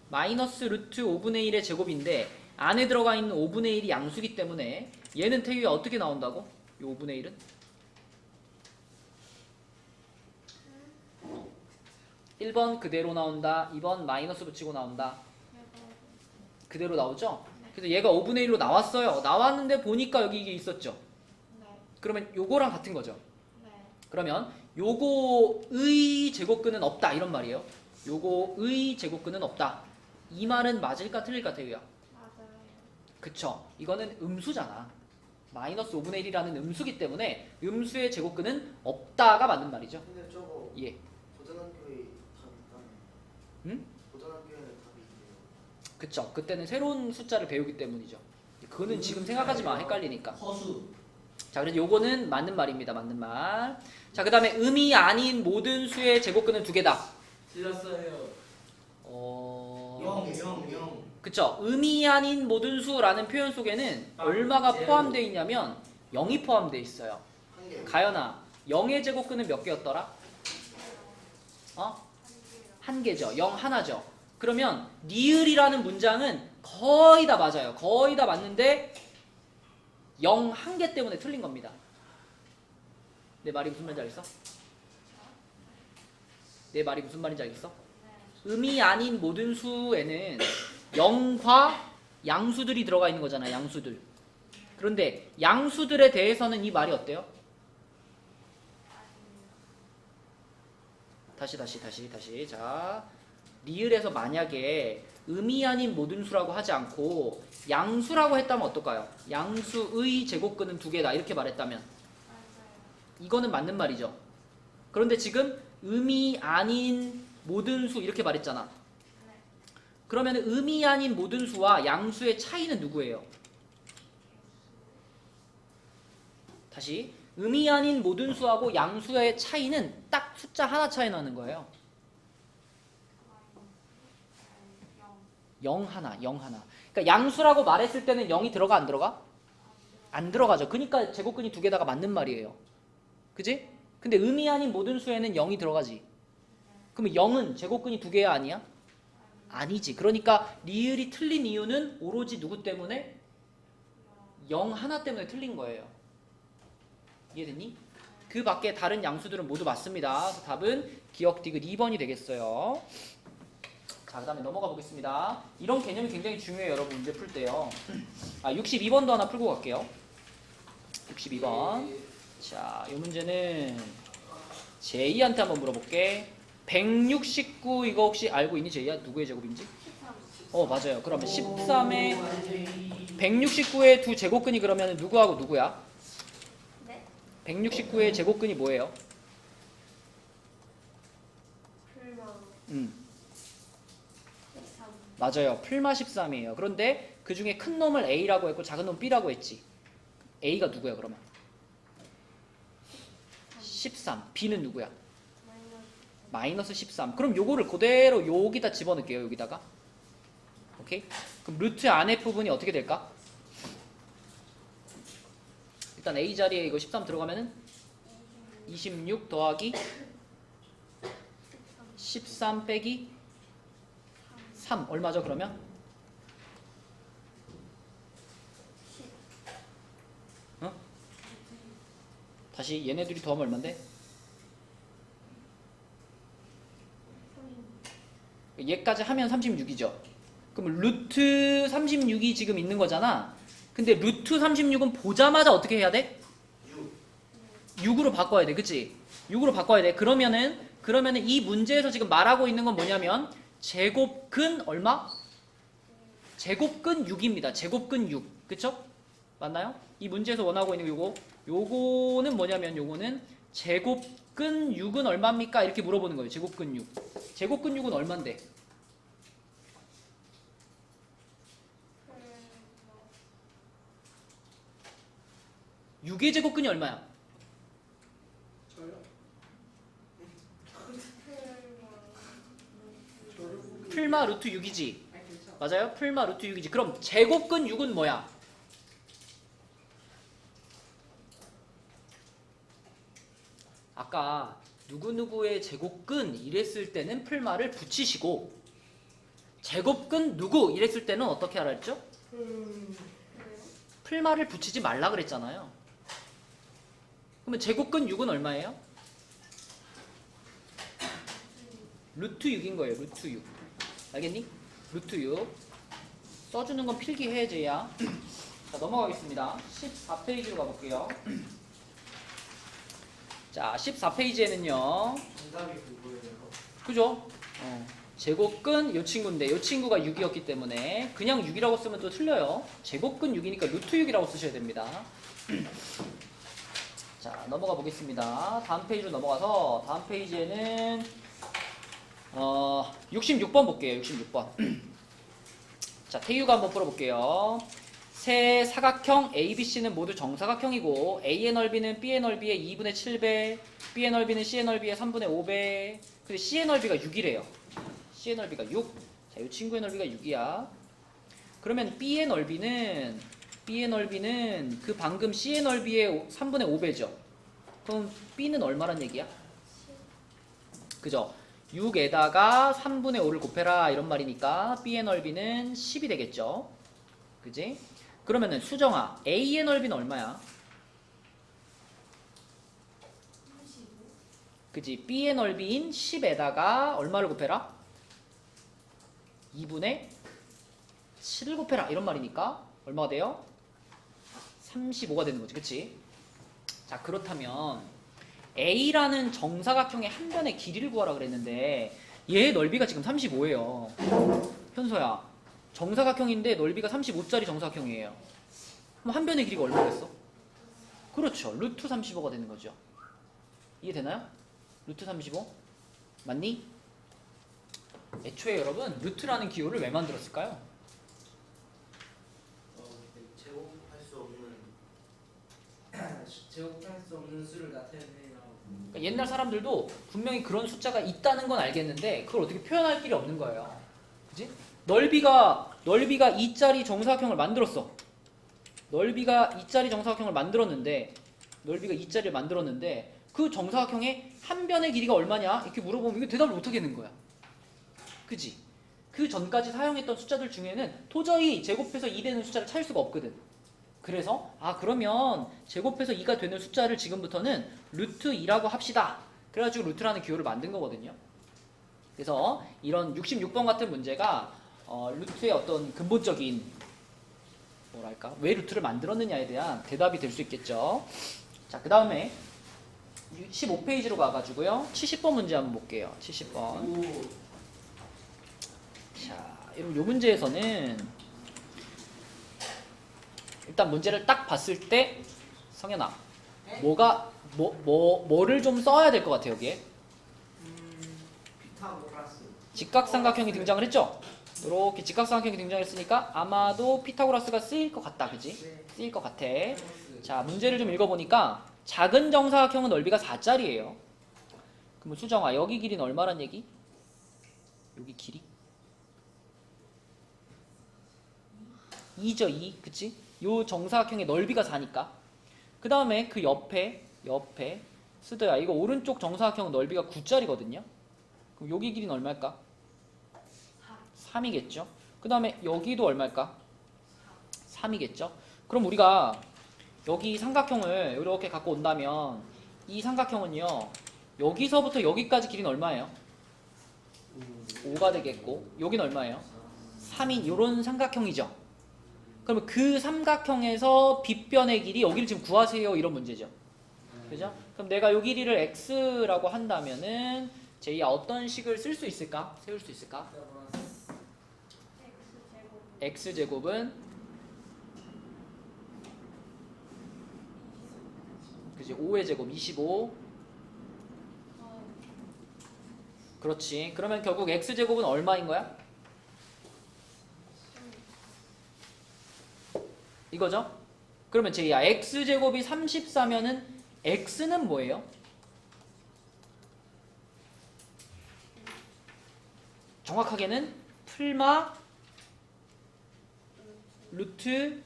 마이너스 루트 5분의 1의 제곱인데 안에 들어가 있는 5분의 1이 양수기 때문에 얘는 태유야 어떻게 나온다고? 이 5분의 1은? 1번 그대로 나온다. 2번 마이너스 붙이고 나온다. 그대로 나오죠? 그래서 얘가 5분의 1로 나왔어요. 나왔는데 보니까 여기 이게 있었죠? 네. 그러면 요거랑 같은 거죠? 네. 그러면 요거의 제곱근은 없다 이런 말이에요. 요거의 제곱근은 없다. 이 말은 맞을까 틀릴까 태유야? 맞아요. 그쵸. 이거는 음수잖아. 마이너스 5분의 1이라는 음수기 때문에 음수의 제곱근은 없다가 맞는 말이죠. 근데 저거 예. 고전학교에 답이 있다네. 응? 고전학교에는 답이 있대요. 그쵸. 그때는 새로운 숫자를 배우기 때문이죠. 그거는 지금 생각하지 마. 헷갈리니까. 허수. 자, 그래서 요거는 맞는 말입니다. 맞는 말. 자, 그 다음에 음이 아닌 모든 수의 제곱근은 두 개다. 틀렸어요. 영. 그쵸. 음이 아닌 모든 수라는 표현 속에는 얼마가 포함되어 있냐면 0이 포함되어 있어요. 한 개. 가연아, 0의 제곱근은 몇 개였더라? 한 개죠. 0 하나죠. 그러면 니을이라는 문장은 거의 다 맞아요. 거의 다 맞는데 0 한 개 때문에 틀린 겁니다. 내 말이 무슨 말인지 알겠어? 내 말이 무슨 말인지 알겠어? 음이 아닌 모든 수에는 0과 양수들이 들어가 있는 거잖아. 양수들. 그런데 양수들에 대해서는 이 말이 어때요? 다시. 자, 리을에서 만약에 음이 아닌 모든 수라고 하지 않고 양수라고 했다면 어떨까요? 양수의 제곱근은 두 개다 이렇게 말했다면 이거는 맞는 말이죠. 그런데 지금 음이 아닌 모든 수 이렇게 말했잖아. 그러면 음이 아닌 모든 수와 양수의 차이는 누구예요? 다시 음이 아닌 모든 수하고 양수의 차이는 딱 숫자 하나 차이 나는 거예요. 0 하나. 그러니까 양수라고 말했을 때는 0이 들어가 안 들어가? 안 들어가죠. 그러니까 제곱근이 두 개다가 맞는 말이에요. 그지? 근데 음이 아닌 모든 수에는 0이 들어가지. 그러면 0은 제곱근이 두 개야 아니야? 아니지. 그러니까 리을이 틀린 이유는 오로지 누구 때문에? 0 하나 때문에 틀린 거예요. 이해됐니? 그 밖에 다른 양수들은 모두 맞습니다. 그래서 답은 기억 디귿 2번이 되겠어요. 자, 그 다음에 넘어가 보겠습니다. 이런 개념이 굉장히 중요해요. 여러분 문제 풀 때요. 62번도 하나 풀고 갈게요. 62번. 자, 이 문제는 제이한테 한번 물어볼게. 169 이거 혹시 알고 있니 제이야? 누구의 제곱인지? 맞아요. 그러면 13에 169의 두 제곱근이 그러면 누구하고 누구야? 네? 169의 제곱근이 뭐예요? 풀마. 13. 13. 맞아요. 풀마 13이에요. 그런데 그 중에 큰 놈을 A라고 했고 작은 놈 B라고 했지. A가 누구야 그러면? 13. B는 누구야? 마이너스 13. 그럼 요거를 그대로 여기다 집어넣을게요. 여기다가. 오케이? 그럼 루트 안의 부분이 어떻게 될까? 일단 A 자리에 이거 13 들어가면은 26 더하기 13 빼기 3 얼마죠 그러면? 10. 다시 얘네들이 더하면 얼만데? 얘까지 하면 36이죠. 그럼 루트 36이 지금 있는 거잖아. 근데 루트 36은 보자마자 어떻게 해야 돼? 6으로 바꿔야 돼. 그치? 6으로 바꿔야 돼. 그러면은 이 문제에서 지금 말하고 있는 건 뭐냐면 제곱근 얼마? 제곱근 6입니다. 제곱근 6. 그쵸? 맞나요? 이 문제에서 원하고 있는 거 요거는 뭐냐면 요거는 제곱근 6은 얼마입니까? 이렇게 물어보는 거예요. 제곱근 6. 제곱근 6은 얼만데? 6의 제곱근이 얼마야? 저요? 풀마 루트 6이지. 아니 괜찮아. 맞아요? 풀마 루트 6이지. 그럼 제곱근 6은 뭐야? 아까 누구누구의 제곱근 이랬을 때는 풀마를 붙이시고 제곱근 누구 이랬을 때는 어떻게 하라 했죠? 풀마를 붙이지 말라 그랬잖아요. 그러면 제곱근 6은 얼마예요? 루트 6인 거예요. 루트 6. 알겠니? 루트 6. 써주는 건 필기해제야. 자, 넘어가겠습니다. 14페이지로 가볼게요. 자, 14페이지에는요. 정답이 그거예요. 그죠? 제곱근 요 친구인데 요 친구가 6이었기 때문에 그냥 6이라고 쓰면 또 틀려요. 제곱근 6이니까 루트 6이라고 쓰셔야 됩니다. 자, 넘어가 보겠습니다. 다음 페이지로 넘어가서 다음 페이지에는 66번 볼게요. 66번. 자, 태유가 한번 풀어볼게요. 세 사각형 ABC는 모두 정사각형이고 A의 넓이는 B의 넓이의 2분의 7배, B의 넓이는 C의 넓이의 3분의 5배. 근데 C의 넓이가 6이래요. C의 넓이가 6. 자, 이 친구의 넓이가 6이야. 그러면 B의 넓이는 그 방금 C의 넓이의 3분의 5배죠. 그럼 B는 얼마란 얘기야? 그죠? 6에다가 3분의 5를 곱해라 이런 말이니까 B의 넓이는 10이 되겠죠. 그지? 그러면은 수정아, A의 넓이는 얼마야? 그지? B의 넓이인 10에다가 얼마를 곱해라? 2분의 7을 곱해라 이런 말이니까 얼마가 돼요? 35가 되는 거지. 그치? 자, 그렇다면 A라는 정사각형의 한 변의 길이를 구하라 그랬는데 얘의 넓이가 지금 35예요. 현서야, 정사각형인데 넓이가 35짜리 정사각형이에요. 그럼 한 변의 길이가 얼마겠어? 그렇죠. 루트 35가 되는 거죠. 이해되나요? 루트 35? 맞니? 애초에 여러분 루트라는 기호를 왜 만들었을까요? 제곱할 수 없는 수를 나타내라고. 그러니까 옛날 사람들도 분명히 그런 숫자가 있다는 건 알겠는데 그걸 어떻게 표현할 길이 없는 거예요. 그지? 넓이가 2짜리 정사각형을 만들었어. 넓이가 2짜리 정사각형을 만들었는데 그 정사각형의 한 변의 길이가 얼마냐? 이렇게 물어보면 이거 대답을 못 하겠는 거야. 그지? 그 전까지 사용했던 숫자들 중에는 도저히 제곱해서 2 되는 숫자를 찾을 수가 없거든. 그래서 그러면 제곱해서 2가 되는 숫자를 지금부터는 루트 2라고 합시다. 그래가지고 루트라는 기호를 만든 거거든요. 그래서 이런 66번 같은 문제가 루트의 어떤 근본적인 뭐랄까 왜 루트를 만들었느냐에 대한 대답이 될 수 있겠죠. 자, 그 다음에 15페이지로 가가지고요 70번 문제 한번 볼게요. 70번. 자, 여러분 요 문제에서는 일단 문제를 딱 봤을 때 성현아 뭐를 좀 써야 될 것 같아. 여기에 피타고라스. 직각삼각형이 등장을 했죠. 이렇게 직각삼각형이 등장했으니까 아마도 피타고라스가 쓰일 것 같다. 그지? 네. 쓰일 것 같아. 자, 문제를 좀 읽어보니까 작은 정사각형은 넓이가 4짜리예요. 그럼 수정아, 여기 길이는 얼마란 얘기? 여기 길이? 2죠. 2. 그치? 요 정사각형의 넓이가 4니까. 그 다음에 그 옆에 수도야, 이거 오른쪽 정사각형 넓이가 9짜리거든요. 그럼 여기 길이는 얼마일까? 3이겠죠. 그 다음에 여기도 얼마일까? 3이겠죠. 그럼 우리가 여기 삼각형을 이렇게 갖고 온다면 이 삼각형은요. 여기서부터 여기까지 길이는 얼마예요? 5가 되겠고 여기는 얼마예요? 3인 이런 삼각형이죠. 그러면 그 삼각형에서 빗변의 길이 여기를 지금 구하세요 이런 문제죠. 그죠? 그럼 내가 요 길이를 x라고 한다면은 제이야 어떤 식을 쓸 수 있을까? 세울 수 있을까? x제곱은 그지 5의 제곱 25. 그렇지. 그러면 결국 x제곱은 얼마인 거야? 이거죠? 그러면 제이야 x제곱이 34면은 x는 뭐예요? 정확하게는 풀마 루트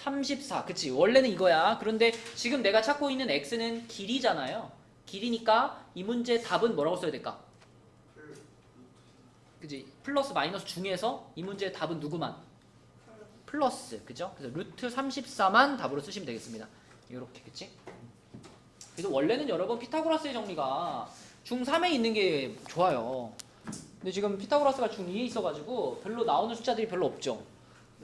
34. 그치 원래는 이거야. 그런데 지금 내가 찾고 있는 x는 길이잖아요. 길이니까 이 문제 답은 뭐라고 써야 될까? 그치 플러스 마이너스 중에서 이 문제의 답은 누구만? 플러스. 그죠? 그래서 루트 34만 답으로 쓰시면 되겠습니다. 이렇게. 그치? 그래서 원래는 여러분 피타고라스의 정리가 중3에 있는 게 좋아요. 근데 지금 피타고라스가 중2에 있어가지고 별로 나오는 숫자들이 별로 없죠.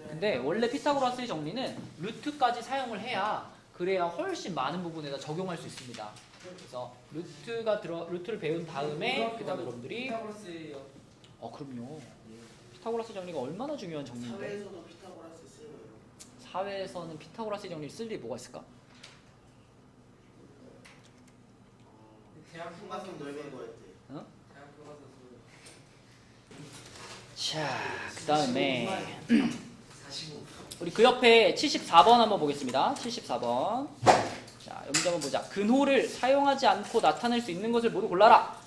근데 원래 피타고라스의 정리는 루트까지 사용을 해야 그래야 훨씬 많은 부분에다 적용할 수 있습니다. 그래서 루트를 배운 다음에 그다음에 여러분들이 피타고라스예요. 그럼요. 피타고라스 정리가 얼마나 중요한 정리인데. 사회에서도 피타고라스 쓰여요. 사회에서는 피타고라스 정리를 쓸 일이 뭐가 있을까? 대학교 풍가성 넓은 거였대. 대학교 가서 자, 그다음에 45. 우리 그 옆에 74번 한번 보겠습니다. 74번. 자, 여기 한번 보자. 근호를 사용하지 않고 나타낼 수 있는 것을 모두 골라라.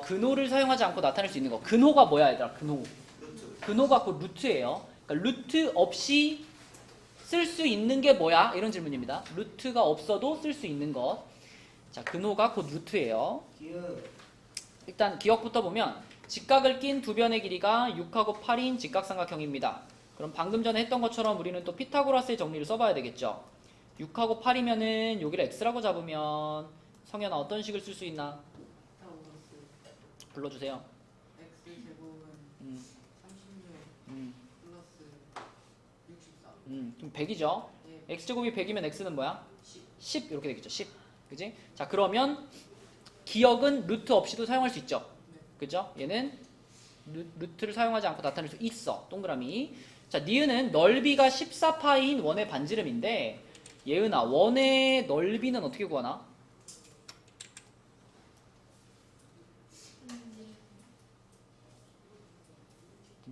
근호를 사용하지 않고 나타낼 수 있는 거. 근호가 뭐야, 얘들아? 근호. 루트. 근호가 곧 루트예요. 그러니까 루트 없이 쓸 수 있는 게 뭐야? 이런 질문입니다. 루트가 없어도 쓸 수 있는 것. 자, 근호가 곧 루트예요. 일단 기억부터 보면 직각을 낀 두 변의 길이가 6하고 8인 직각삼각형입니다. 그럼 방금 전에 했던 것처럼 우리는 또 피타고라스의 정리를 써봐야 되겠죠. 6하고 8이면은 여기를 x라고 잡으면 성현아 어떤 식을 쓸 수 있나? 피타고라스. 불러주세요. x 제곱은 음, 36 플러스 64. 그럼 100이죠. 네. x제곱이 100이면 x는 뭐야? 10. 10 이렇게 되겠죠. 10. 그지? 자, 그러면 기억은 루트 없이도 사용할 수 있죠. 그죠? 얘는 루트를 사용하지 않고 나타낼 수 있어. 동그라미. 자, 니은은 넓이가 14파인 원의 반지름인데 예은아, 원의 넓이는 어떻게 구하나?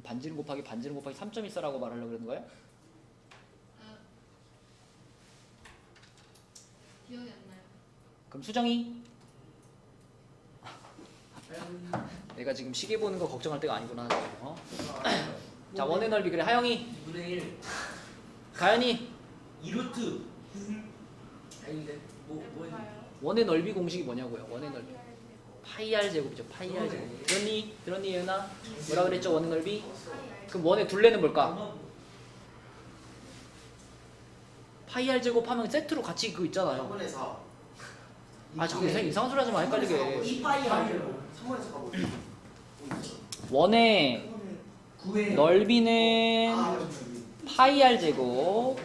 반지름 곱하기 3.14라고 말하려고 그러는 거예요? 기억이 안 나요. 그럼 수정이? 내가 지금 시계 보는 거 걱정할 때가 아니구나. 자, 원의 넓이. 그래, 하영이. 2분의 1. 가연이. 2루트. 아닌데. 뭐 원의 넓이 공식이 뭐냐고요? 원의 넓이. 파이 r 제곱이죠. 파이 r 제곱. 들었니 예은아? 뭐라 그랬죠? 원의 넓이? 그럼 원의 둘레는 뭘까? 파이 r 제곱 하면 세트로 같이 그거 있잖아요. 3분의 4. 아, 자꾸 이상한 소리 하지 마. 헷갈리게. 2파이 하죠. 3분의 4가 뭐지? 원의 넓이는 파이 r 제곱.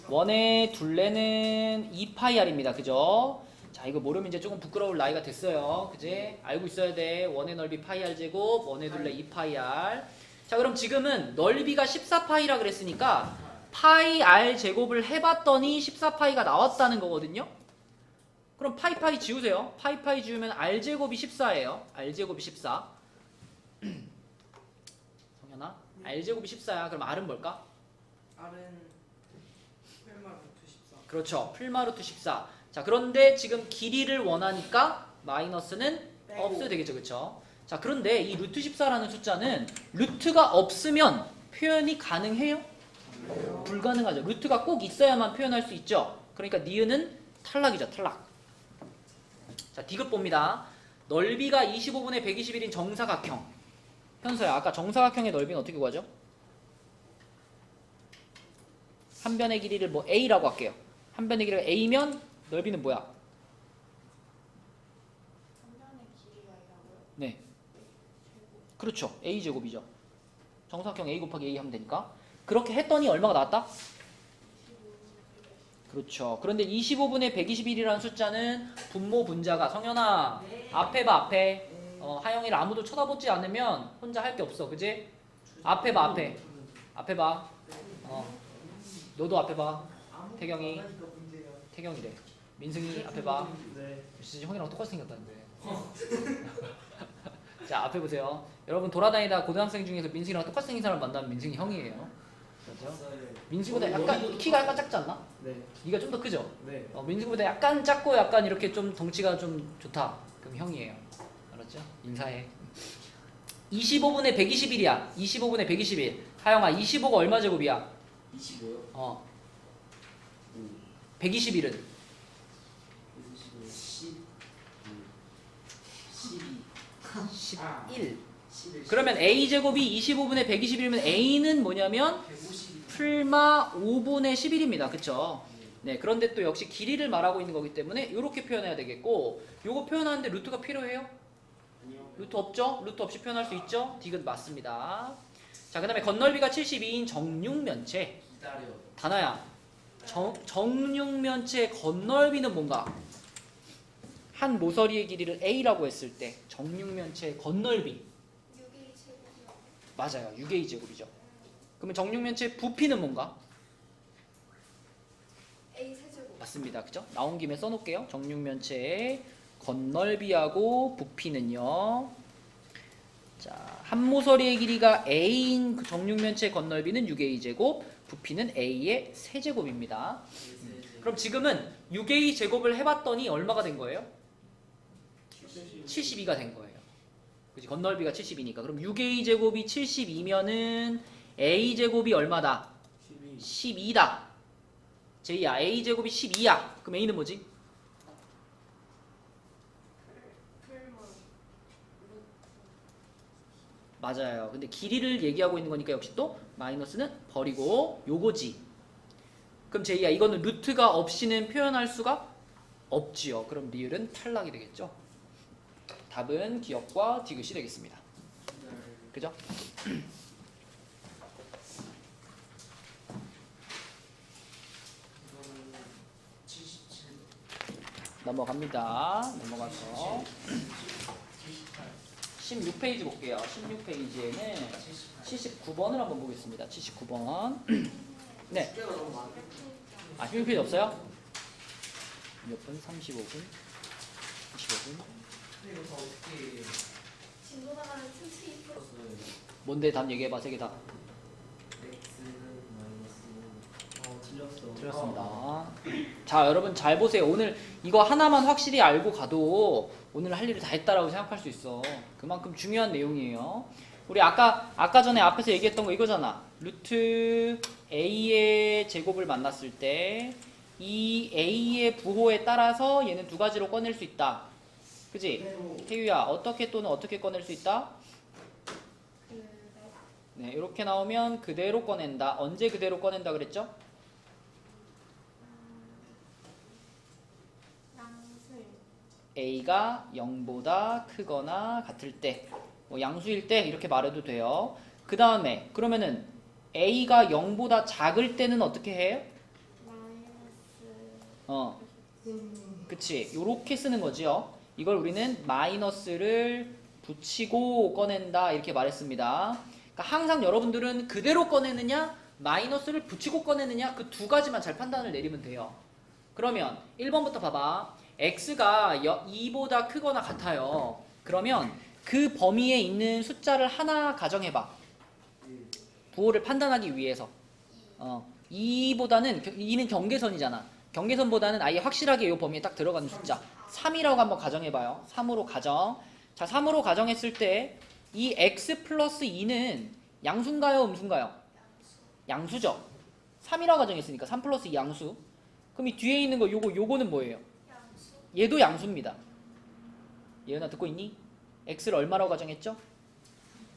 원의 둘레는 2파이 r입니다. 그죠? 자, 이거 모르면 이제 조금 부끄러울 나이가 됐어요. 그지? 알고 있어야 돼. 원의 넓이 파이 r 제곱, 원의 둘레 2파이 r. 자, 그럼 지금은 넓이가 14파이라 그랬으니까 파이 r 제곱을 해봤더니 14파이가 나왔다는 거거든요. 그럼 파이 지우세요. 파이 지우면 r 제곱이 14예요. r 제곱이 14. 성현아, r 제곱이 14야. 그럼 r은 뭘까? R은 풀마 루트 14. 그렇죠. 풀마 루트 14. 자, 그런데 지금 길이를 원하니까 마이너스는 없어도 되겠죠. 그렇죠? 자, 그런데 이 루트 14라는 숫자는 루트가 없으면 표현이 가능해요? 불가능하죠. 루트가 꼭 있어야만 표현할 수 있죠. 그러니까 니은은 탈락이죠. 탈락. 자, 디귿 봅니다. 넓이가 25분의 121인 정사각형. 현서야, 아까 정사각형의 넓이는 어떻게 구하죠? 한 변의 길이를 뭐 a라고 할게요. 한 변의 길이가 a면 넓이는 뭐야? 정면의 길이가 이라고요? 네. 그렇죠. a제곱이죠. 정사각형 a 곱하기 a 하면 되니까. 그렇게 했더니 얼마가 나왔다? 그렇죠. 그런데 25분의 121이라는 숫자는 분모 분자가 성현아 앞에 봐 앞에. 하영이를 아무도 쳐다보지 않으면 혼자 할 게 없어. 그지? 앞에 봐 앞에. 앞에 봐. 너도 앞에 봐. 태경이. 태경이래. 민승이 앞에 봐. 진짜 형이랑 똑같이 생겼다는데. 자 앞에 보세요. 여러분 돌아다니다 고등학생 중에서 민승이랑 똑같이 생긴 사람 만나면 민승이 형이에요. 그렇죠? 민승보다 약간 키가 약간 작지 않나? 네. 네가 좀 더 크죠? 네. 민승보다 약간 작고 약간 이렇게 좀 덩치가 좀 좋다. 그럼 형이에요. 알았죠? 인사해. 25분의 121이야. 25분의 121. 하영아 25가 얼마 제곱이야? 25요? 121은? 11. 그러면 a제곱이 25분의 121이면 a는 뭐냐면 150. 풀마 5분의 11입니다. 그쵸? 네, 그런데 또 역시 길이를 말하고 있는 거기 때문에 이렇게 표현해야 되겠고 요거 표현하는데 루트가 필요해요? 아니요. 루트 없죠? 루트 없이 표현할 수 있죠? 디귿 맞습니다. 자, 그 다음에 건널비가 72인 정육면체. 기다려. 다나야, 정육면체의 건널비는 뭔가? 한 모서리의 길이를 a라고 했을 때 정육면체의 건널비. 6의 제곱이요. 맞아요. 6a 제곱이죠. 그러면 정육면체의 부피는 뭔가? A 세제곱. 맞습니다. 그죠? 나온 김에 써놓을게요. 정육면체의 건널비하고 부피는요. 자, 한 모서리의 길이가 a인 그 정육면체의 건널비는 6a 제곱, 부피는 a의 세제곱입니다. 그럼 지금은 6a 제곱을 해봤더니 얼마가 된 거예요? 72가 된 거예요. 그치? 건널비가 72니까. 그럼 6a 제곱이 72면은 a 제곱이 얼마다? 12다. 제이야, a 제곱이 12야. 그럼 a는 뭐지? 풀마. 맞아요. 근데 길이를 얘기하고 있는 거니까 역시 또 마이너스는 버리고 요거지. 그럼 제이야, 이거는 루트가 없이는 표현할 수가 없지요. 그럼 리을은 탈락이 되겠죠. 답은 기억과 디귿이 되겠습니다. 그죠? 넘어갑니다. 넘어가서 16페이지 볼게요. 16페이지에는 79번을 한번 보겠습니다. 79번. 네. 숙제가 너무 많아. 16페이지 없어요? 몇 분? 35분? 25분? 근데 이거 다 어떻게 진도 나가는 틈틈이 풀어. 풀었어요? 뭔데? 답 얘기해봐. 세 개 다. x는 마이너스는 틀렸어. 틀렸습니다. 자, 여러분 잘 보세요. 오늘 이거 하나만 확실히 알고 가도 오늘 할 일을 다 했다라고 생각할 수 있어. 그만큼 중요한 내용이에요. 우리 아까 전에 앞에서 얘기했던 거 이거잖아. 루트 a의 제곱을 만났을 때 이 a의 부호에 따라서 얘는 두 가지로 꺼낼 수 있다. 그지? 태유야, 어떻게 또는 어떻게 꺼낼 수 있다? 네, 이렇게 나오면 그대로 꺼낸다. 언제 그대로 꺼낸다 그랬죠? 양수일. a가 0보다 크거나 같을 때, 뭐 양수일 때 이렇게 말해도 돼요. 그 다음에 그러면은 a가 0보다 작을 때는 어떻게 해요? 마이너스. 그치. 요렇게 쓰는 거지요. 이걸 우리는 마이너스를 붙이고 꺼낸다 이렇게 말했습니다. 그러니까 항상 여러분들은 그대로 꺼내느냐 마이너스를 붙이고 꺼내느냐 그 두 가지만 잘 판단을 내리면 돼요. 그러면 1번부터 봐봐. x가 2보다 크거나 같아요. 그러면 그 범위에 있는 숫자를 하나 가정해봐. 부호를 판단하기 위해서. 2보다는 2는 경계선이잖아. 경계선보다는 아예 확실하게 이 범위에 딱 들어가는 숫자 3이라고 한번 가정해봐요. 3으로 가정. 자, 3으로 가정했을 때 이 x 플러스 2는 양수인가요? 음수인가요? 양수죠. 3이라고 가정했으니까 3 플러스 2 양수. 그럼 이 뒤에 있는 거 요거는 뭐예요? 양수. 얘도 양수입니다. 예은아 듣고 있니? x를 얼마라고 가정했죠?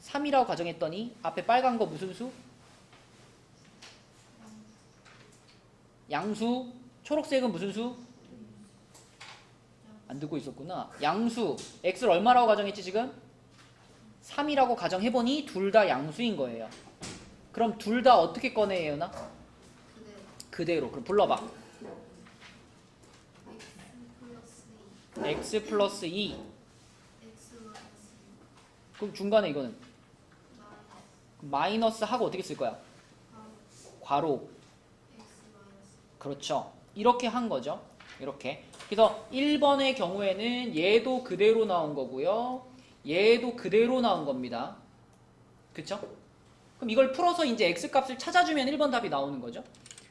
3이라고 가정했더니 앞에 빨간 거 무슨 수? 양수. 초록색은 무슨 수? 안 듣고 있었구나. 양수 x를 얼마라고 가정했지 지금? 3이라고 가정해보니 둘 다 양수인 거예요. 그럼 둘 다 어떻게 꺼내요, 예은아? 그대로. 그럼 불러봐. x 플러스 2. x 마이너스 그럼 중간에 이거는 마이너스 하고 어떻게 쓸 거야? 괄호. x 마이너스 그렇죠. 이렇게 한 거죠. 이렇게. 그래서 1번의 경우에는 얘도 그대로 나온 거고요. 얘도 그대로 나온 겁니다. 그쵸? 그럼 이걸 풀어서 이제 x 값을 찾아주면 1번 답이 나오는 거죠.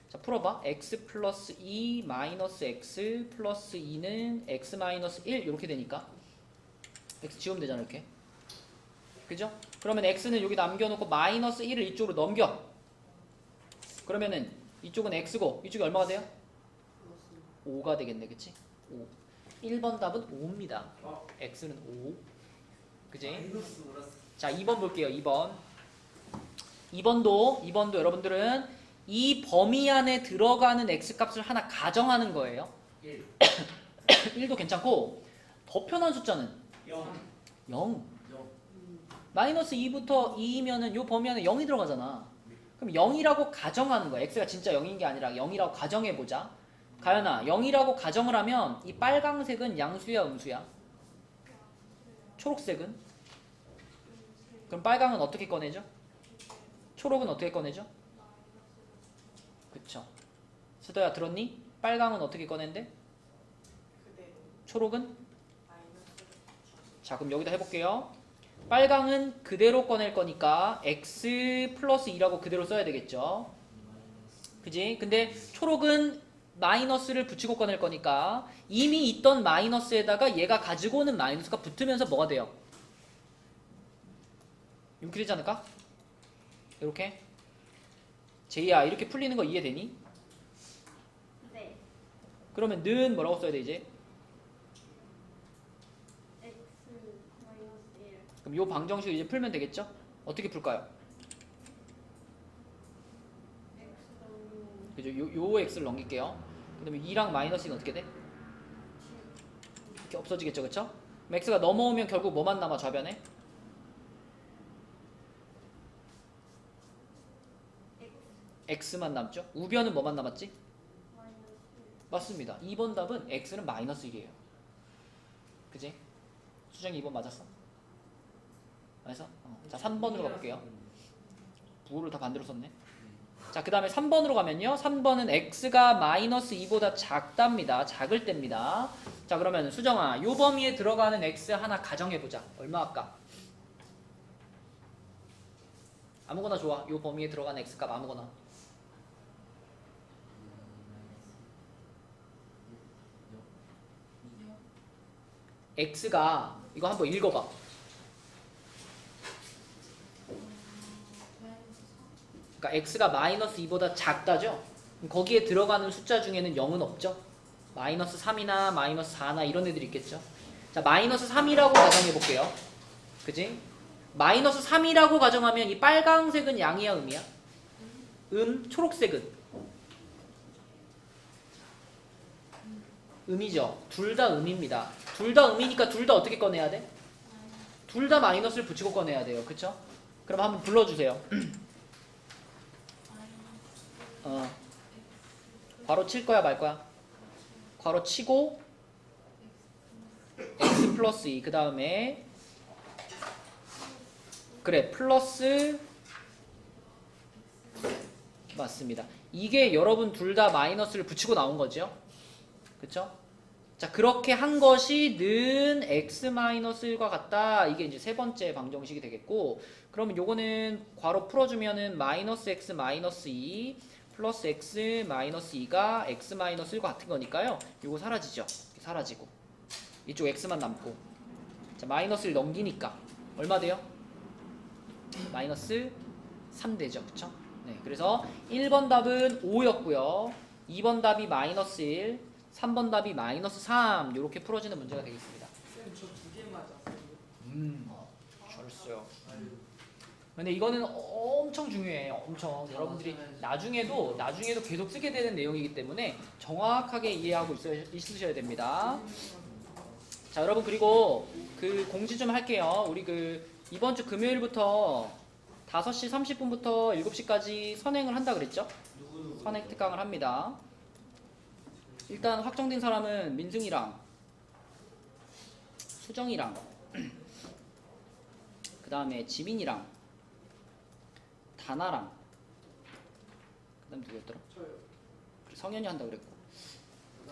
자, 풀어봐. x 플러스 2 마이너스 x 플러스 2는 x 마이너스 1 이렇게 되니까 x 지우면 되잖아 이렇게. 그죠? 그러면 x는 여기 남겨놓고 마이너스 1을 이쪽으로 넘겨. 그러면은 이쪽은 x고 이쪽이 얼마가 돼요? 5가 되겠네. 그치? 5. 1번 답은 5입니다. x는 5. 그지? 마이너스 몰랐어. 자, 2번 볼게요. 2번. 2번도 여러분들은 이 범위 안에 들어가는 x값을 하나 가정하는 거예요. 1 1도 괜찮고 더 편한 숫자는 0 0. 마이너스 2부터 2이면은 요 범위 안에 0이 들어가잖아. 그럼 0이라고 가정하는 거야. x가 진짜 0인 게 아니라 0이라고 가정해 보자. 가연아, 0이라고 가정을 하면 이 빨강색은 양수야, 음수야? 초록색은? 그럼 빨강은 어떻게 꺼내죠? 초록은 어떻게 꺼내죠? 그쵸. 수도야 들었니? 빨강은 어떻게 꺼낸대? 그대로. 초록은? 마이너스. 자, 그럼 여기다 해볼게요. 빨강은 그대로 꺼낼 거니까 x 플러스 2라고 그대로 써야 되겠죠. 그지? 근데 초록은 마이너스를 붙이고 꺼낼 거니까 이미 있던 마이너스에다가 얘가 가지고 오는 마이너스가 붙으면서 뭐가 돼요? 이렇게 되지 않을까? 이렇게? 제이야, 이렇게 풀리는 거 이해되니? 네 그러면 는 뭐라고 써야 돼 이제? x 마이너스 1 그럼 요 방정식 이제 풀면 되겠죠? 어떻게 풀까요? x 그죠? 요 x를 넘길게요. 그 다음에 2랑 마이너스는 어떻게 돼? 이렇게 없어지겠죠, 그쵸? 그럼 x가 넘어오면 결국 뭐만 남아, 좌변에? x만 남죠? 우변은 뭐만 남았지? 마이너스 1 맞습니다. 2번 답은 x는 마이너스 1이에요. 그지? 수정이 2번 맞았어? 맞았어? 자, 3번으로 가볼게요. 부호를 다 반대로 썼네. 자, 그 다음에 3번으로 가면요. 3번은 x가 마이너스 2보다 작답니다. 작을 때입니다. 자, 그러면 수정아, 요 범위에 들어가는 x 하나 가정해보자. 얼마 할까? 아무거나 좋아. 요 범위에 들어가는 x값 아무거나. x가 이거 한번 읽어봐. 그러니까 x가 마이너스 2보다 작다죠? 그럼 거기에 들어가는 숫자 중에는 0은 없죠? 마이너스 3이나 마이너스 4나 이런 애들이 있겠죠? 자, 마이너스 3이라고 가정해볼게요. 그지? 마이너스 3이라고 가정하면 이 빨강색은 양이야, 음이야? 초록색은? 음이죠. 둘 다 음입니다. 둘 다 음이니까 둘 다 어떻게 꺼내야 돼? 둘 다 마이너스를 붙이고 꺼내야 돼요. 그쵸? 그럼 한번 불러주세요. 괄호 칠 거야, 말 거야? 괄호 치고 x 플러스 2. 그 다음에 그래, 플러스 맞습니다. 이게 여러분 둘 다 마이너스를 붙이고 나온 거죠. 그쵸? 자, 그렇게 한 것이 는 x-1과 같다. 이게 이제 세 번째 방정식이 되겠고, 그러면 요거는 괄호 풀어주면은 마이너스 x 마이너스 2 플러스 x 마이너스 2가 x-1과 같은 거니까요. 요거 사라지죠. 사라지고 이쪽 x만 남고, 자, 마이너스를 넘기니까 얼마 돼요? 마이너스 3 되죠. 그쵸? 네, 그래서 1번 답은 5였고요. 2번 답이 마이너스 1, 3번 답이 마이너스 3. 이렇게 풀어지는 문제가 되겠습니다. 쌤, 저 두 개 맞았어요. 잘했어요. 근데 이거는 엄청 중요해요. 엄청. 여러분들이 나중에도 계속 쓰게 되는 내용이기 때문에 정확하게 이해하고 있으셔야 됩니다. 자, 여러분 그리고 그 공지 좀 할게요. 우리 그 이번 주 금요일부터 5시 30분부터 7시까지 선행을 한다 그랬죠? 선행 특강을 합니다. 일단 확정된 사람은 민승이랑 수정이랑 그 다음에 지민이랑 다나랑 그 다음 누구였더라? 저요. 성현이 한다고 그랬고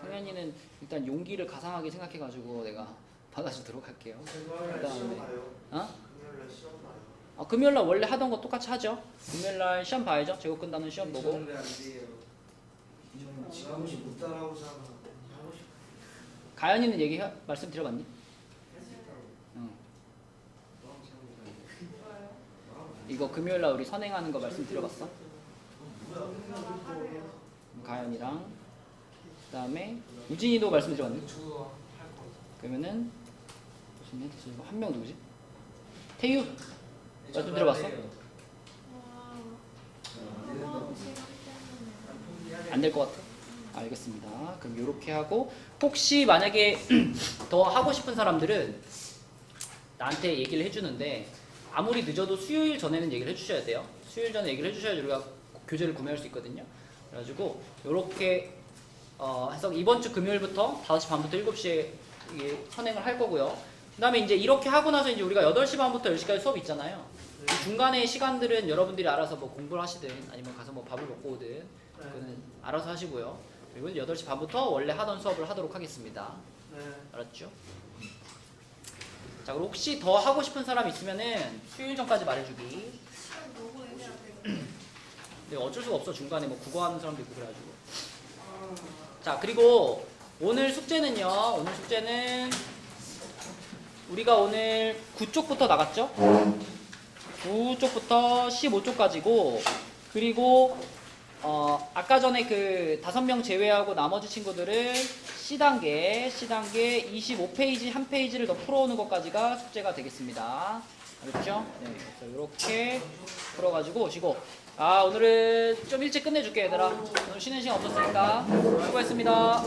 성현이는 일단 용기를 가상하게 생각해가지고 내가 받아주도록 할게요. 금요일날 시험 봐요. 어? 금요일날 시험 봐요. 금요일날 원래 하던 거 똑같이 하죠. 금요일날 시험 봐야죠. 제곱 끝나는 시험 보고. 저는 왜안 돼요? 저는 지금 하고 싶어 못 따라오잖아. 하고 싶어. 가연이는 말씀 드려봤니? 응. 이거 금요일날 우리 선행하는 거 말씀 드려봤어? 가연이랑 그 다음에 우진이도 말씀 드려봤니? 그러면은 한 명 누구지? 태유 말씀 들어봤어? 와, 수업 시간 때문에. 안 될 것 같아? 알겠습니다. 그럼 이렇게 하고 혹시 만약에 더 하고 싶은 사람들은 나한테 얘기를 해주는데 아무리 늦어도 수요일 전에는 얘기를 해주셔야 돼요. 수요일 전에 얘기를 해주셔야지 우리가 교재를 구매할 수 있거든요. 그래가지고 이렇게 해서 이번 주 금요일부터 5시 반부터 7시에 이게 선행을 할 거고요. 그 다음에 이제 이렇게 하고 나서 이제 우리가 8시 반부터 10시까지 수업 있잖아요. 이 중간에 시간들은 여러분들이 알아서 뭐 공부를 하시든 아니면 가서 뭐 밥을 먹고 오든 그거는 알아서 하시고요. 그리고 8시 반부터 원래 하던 수업을 하도록 하겠습니다. 네. 알았죠? 자, 그리고 혹시 더 하고 싶은 사람 있으면은 수요일 전까지 말해주기. 시간 너무 애매하대. 근데 어쩔 수가 없어. 중간에 뭐 국어하는 사람도 있고 그래가지고. 자, 그리고 오늘 숙제는요. 오늘 숙제는 우리가 오늘 9쪽부터 나갔죠? 9쪽부터 15쪽까지고 그리고 아까 전에 그 5명 제외하고 나머지 친구들은 C단계 25페이지 한 페이지를 더 풀어오는 것까지가 숙제가 되겠습니다. 알겠죠? 네, 그래서 이렇게 풀어가지고 오시고 오늘은 좀 일찍 끝내줄게 얘들아. 오늘 쉬는 시간 없었으니까 수고했습니다.